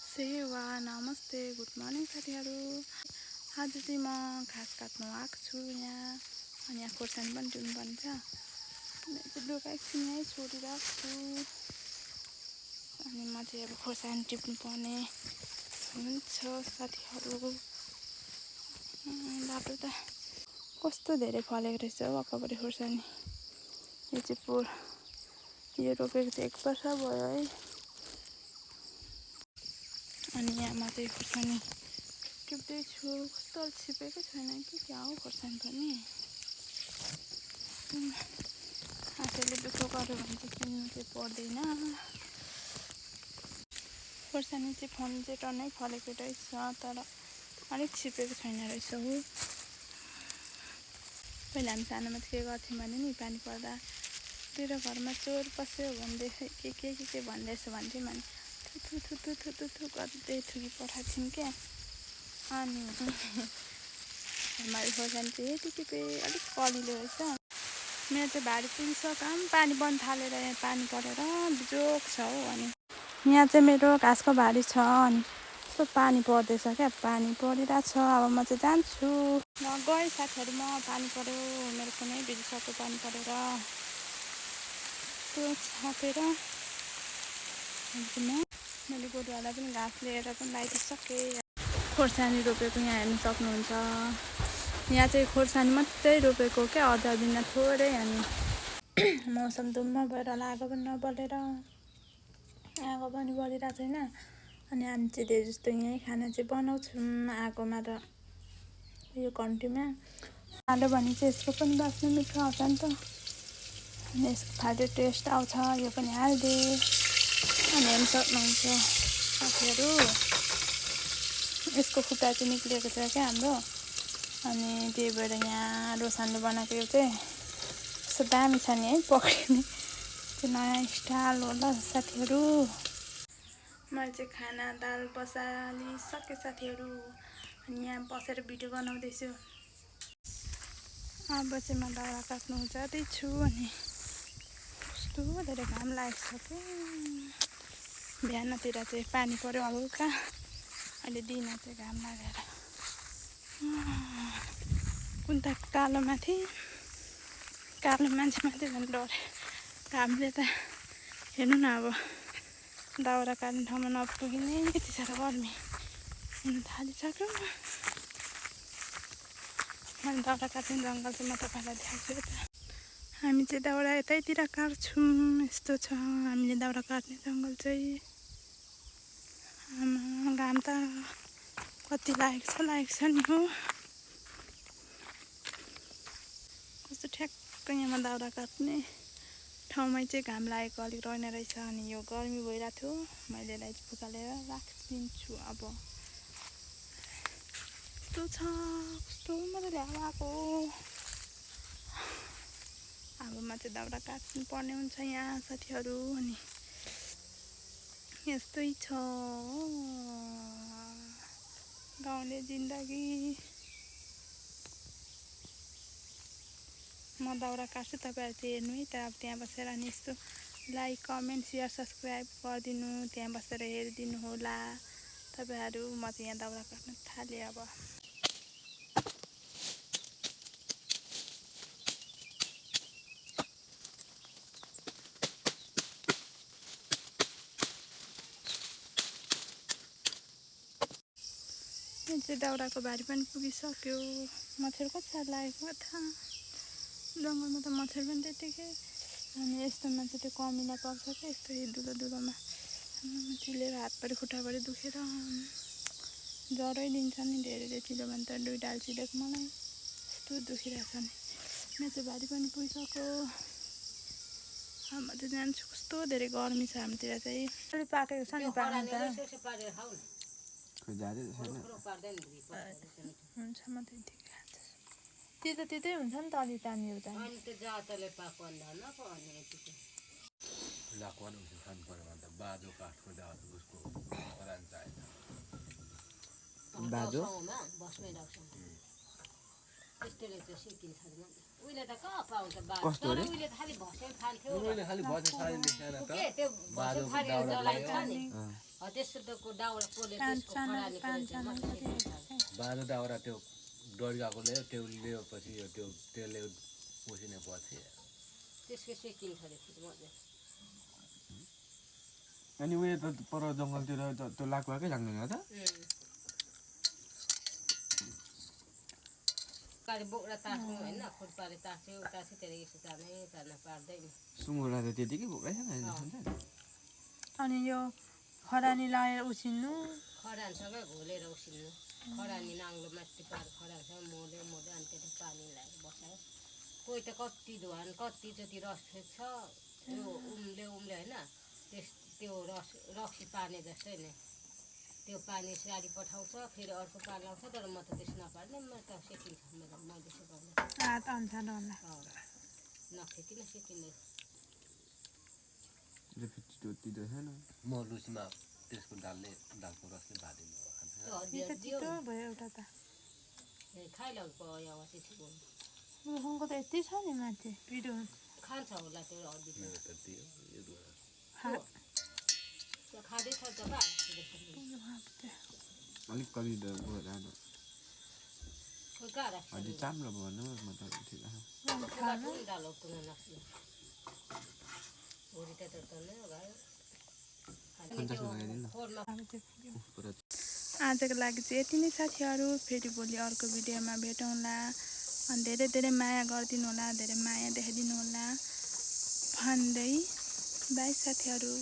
सेवा नमस्ते good morning साथीहरू। आज चाहिँ म घाँस काट्नु आएको छु यहाँ। अनि यहाँ खोर्सानी पनि टिप्नुपर्ने छ। लुगा एकछिन यहीँ छोडिरहेको छु। अनि म चाहिँ अब खोर्सानी टिप्नुपर्ने हुन्छ साथीहरू। बाटो त कस्तो धेरै फलेको रहेछ हौ अक्कापट्टि खोर्सानी। यो चाहिँ यो रोपेको चाहिँ 1 वर्ष भयो है। अनि यहाँ म चाहिँ खोर्सानी टिप्दैछु। कस्तो छिपेकै छैन कि क्या हो खोर्सानी पनि। आफैले दुःख गर्यो भने चाहिँ किन्नु चाहिँ पर्दैन। खोर्सानी चाहिँ फल्नु चाहिँ टन्नै फलेको रहेछ, तर अलिक छिपेको छैन रहेछ हो। पहिला हामी सानोमा चाहिँ के गर्थ्यौँ भने नि, पानी पर्दा तेरो घरमा चोर पस्यो भन्दै के भन्दैछ भन्थ्यौँ भने थु गर्दै थुकी पठाउँथ्यौँ क्या। अनि मैले खोर्सानी चाहिँ यति टिपे अलिक कलिलो रहेछ। मेरो चाहिँ भारी पुगिसक्यो, पानी बन्द थालेर यहाँ पानी परेर बिजोक छ हो। अनि यहाँ चाहिँ मेरो घाँसको भारी छ। अनि यस्तो पानी पर्दैछ क्या, पानी परिरहेको छ। अब म चाहिँ जान्छु। गएँ साथीहरू, म पानी पऱ्यो मेरो कुनै भिजिसक्यो पानी परेर। त्यो छापेर मैले गोरुवालाई पनि घाँस लिएर पनि लगाइदिइसकेँ। खोर्सानी रोपेको यहाँ हेर्नु सक्नुहुन्छ। यहाँ चाहिँ खोर्सानी मात्रै रोपेको क्या, अदुवा बिना थोरै। अनि मौसम दुम्म भएर आगो पनि नबलेर, आगो पनि बलिरहेको छैन। अनि हामी चाहिँ धेरै जस्तो यहीँ खाना चाहिँ बनाउँछौँ आगोमा र यो घन्टीमा। हाल्यो भने चाहिँ यसको पनि बास्ना मिठो आउँछ नि त। अनि यसको फाल्टो टेस्ट आउँछ। यो पनि हालिदिएँ। अनि हेर्नु सक्नुहुन्छ साथीहरू, यसको खुट्टा चाहिँ निक्लिएको छ क्या हाम्रो। अनि त्यही भएर यहाँ रोसानले बनाएको यो चाहिँ कस्तो दामी छ नि है, पक्रिने त्यो नयाँ स्टाइल होला साथीहरू। मैले चाहिँ खाना दाल बसालिसकेँ साथीहरू। अनि यहाँ बसेर भिडियो बनाउँदैछु। अब चाहिँ म दाउरा काट्नु जाँदैछु। अनि कस्तो धेरै घाम लागेको छ क्या। बिहानतिर चाहिँ पानी पऱ्यो हल्का, अहिले दिन चाहिँ घाम लागेर कुन त कालो माथि झन् डरे घामले त। हेर्नु न, अब दाउरा काट्ने ठाउँमा नपुगिने यति साह्रो गर्मी हुन थालिसक्यो। मैले दाउरा काट्ने जङ्गल चाहिँ म तपाईँलाई देखाएको छु त। हामी चाहिँ दाउरा यतैतिर काट्छौँ। यस्तो छ हामीले दाउरा काट्ने जङ्गल चाहिँ। घाम त कति लागेको छ नि हो। कस्तो ठ्याक्क यहाँमा दाउरा काट्ने ठाउँमै चाहिँ घाम लागेको अलिक रहेन रहेछ। अनि यो गर्मी भइरहेको थियो, मैले यसलाई फुकालेर राखिदिन्छु। अब कस्तो छ, कस्तो मजाले हावा आएको। आगोमा चाहिँ दाउरा काट्नु पर्ने हुन्छ यहाँ साथीहरू। अनि यस्तै छ गाउँले जिन्दगी। म दाउरा काट्छु, तपाईँहरू चाहिँ हेर्नु है त। अब त्यहाँ बसेर अनि यस्तो लाइक कमेन्ट सेयर सब्सक्राइब गरिदिनु, त्यहाँ बसेर हेरिदिनु होला तपाईँहरू। म चाहिँ यहाँ दाउरा काट्न थालेँ अब। यहाँ चाहिँ दाउराको भारी पनि पुगिसक्यो। मच्छर कति साह्रो लागेको थाहा। जङ्गलमा त मच्छर पनि त्यतिकै। अनि यस्तोमा चाहिँ त्यो कमिला पर्छ क्या, यस्तो धुलोमा चिलेर हातभरि खुट्टाभरि दुखेर ज्वरै दिन्छ नि धेरै चिल्यो भने त। 2 डाल चिलेको मलाई यस्तो दुखिरहेछ नि। मेरो चाहिँ भारी पनि पुगिसक्यो। अब म चाहिँ जान्छु। कस्तो धेरै गर्मी छ हाम्रोतिर चाहिँ। अलि पाकेको छ नि पानी त। हुन्छ, म त्यतिकै खान्छु। त्यतै हुन्छ नि त अलि पानी उता। बाजो कस्तो रे? त्यस्तो त को दाउरा पोले पाँच त्यसको जना खरानी बाँझो दाउरा त्यो डोर्गाको ल्यायो त्यो ल्याएपछि त्यो त्यसले उसिने पछि त्यसको सेकिन्छ अरे फेरि मजा अनि उयो त पर जङ्गलतिर त्यो लाकुवाकै लाग्दैन त काले बोक्रा तास्नु होइन खुर्पाले तास्यो त्यहाँदेखि यसो जान पार्दैन सुँगुरला त त्यतिकै बोकै छैन अनि यो खरानी लगाएर उसिन्नु खरानसँगै घोलेर उसिन्नु खरानी नाङ्लो माथि पार खरानसँग मोल्यो अनि त्यहाँ पानी लगाएर बसायो कोही त कति धुवान कति जति रस फेक्छ त्यो उम्ले होइन त्यो रक्सी पानी जस्तै नै त्यो पानी साडी पठाउँछ फेरि अर्को पानी आउँछ तर म त त्यस्तो नपार्ने म त सेकिन्छ मैले सेकाउने हात अनुसार होला नफेकिन सेकिँदैन म लुसीमा त्यसको दालको रसले भादिनु छिटो भयो एउटा त खाइलाउनु पऱ्यो चाहिँ रुखुङको त यति छ नि माथि पिरो खान्छ होला त्यो हड्डी हात खाँदैछ त अलिक कलिलो कहाँ अलि चाम्रो भन्नु म त ठिक डालो पुनः नस्नु भुँडी त आजको लागि चाहिँ यति नै साथीहरू फेरि भोलि अर्को भिडियोमा भेटौँला अनि धेरै धेरै माया गरिदिनु होला धेरै माया देखाइदिनु होला भन्दै बाई साथीहरू।